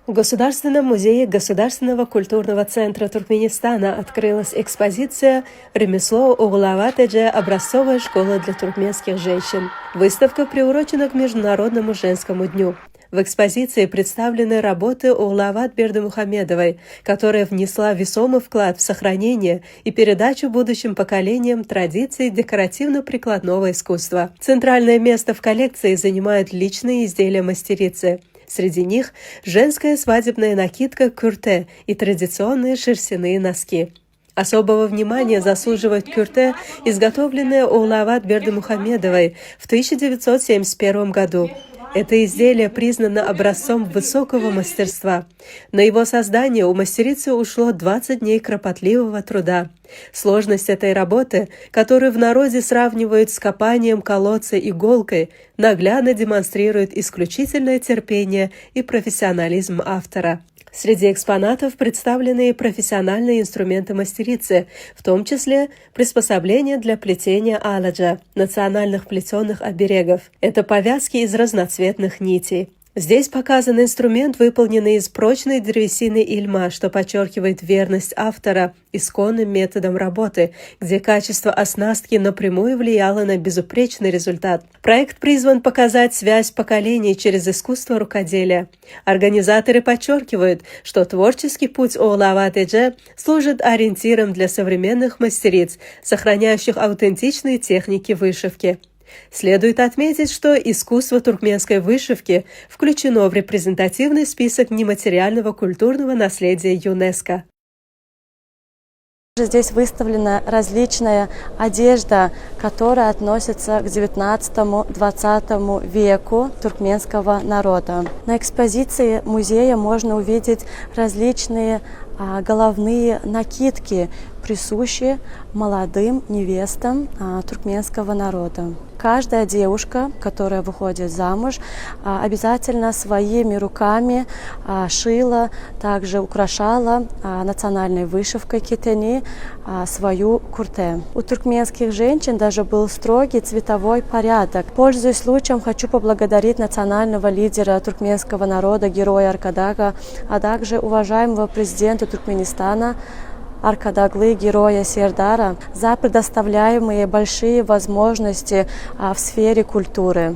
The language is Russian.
В Государственном музее Государственного культурного центра Туркменистана открылась экспозиция «Ремесло Углават-эже. Образцовая школа для туркменских женщин». Выставка приурочена к Международному женскому дню. В экспозиции представлены работы Углават Бердымухамедовой, которая внесла весомый вклад в сохранение и передачу будущим поколениям традиций декоративно-прикладного искусства. Центральное место в коллекции занимают личные изделия мастерицы. Среди них женская свадебная накидка кюрте и традиционные шерстяные носки. Особого внимания заслуживает кюрте, изготовленное Углават Бердымухамедовой в 1971 году. Это изделие признано образцом высокого мастерства. На его создание у мастерицы ушло 20 дней кропотливого труда. Сложность этой работы, которую в народе сравнивают с копанием колодца иголкой, наглядно демонстрирует исключительное терпение и профессионализм автора. Среди экспонатов представлены профессиональные инструменты мастерицы, в том числе приспособления для плетения аладжа, национальных плетеных оберегов. Это повязки из разноцветных нитей. Здесь показан инструмент, выполненный из прочной древесины ильма, что подчеркивает верность автора исконным методам работы, где качество оснастки напрямую влияло на безупречный результат. Проект призван показать связь поколений через искусство рукоделия. Организаторы подчеркивают, что творческий путь Углават-эже служит ориентиром для современных мастериц, сохраняющих аутентичные техники вышивки. Следует отметить, что искусство туркменской вышивки включено в репрезентативный список нематериального культурного наследия ЮНЕСКО. Здесь выставлена различная одежда, которая относится к XIX-XX веку туркменского народа. На экспозиции музея можно увидеть различные головные накидки, присущие молодым невестам туркменского народа. Каждая девушка, которая выходит замуж, обязательно своими руками шила, также украшала национальной вышивкой китени свою курте. У туркменских женщин даже был строгий цветовой порядок. Пользуясь случаем, хочу поблагодарить национального лидера туркменского народа, героя Аркадага, а также уважаемого президента Туркменистана Аркадаглы, героя Сердара, за предоставляемые большие возможности в сфере культуры.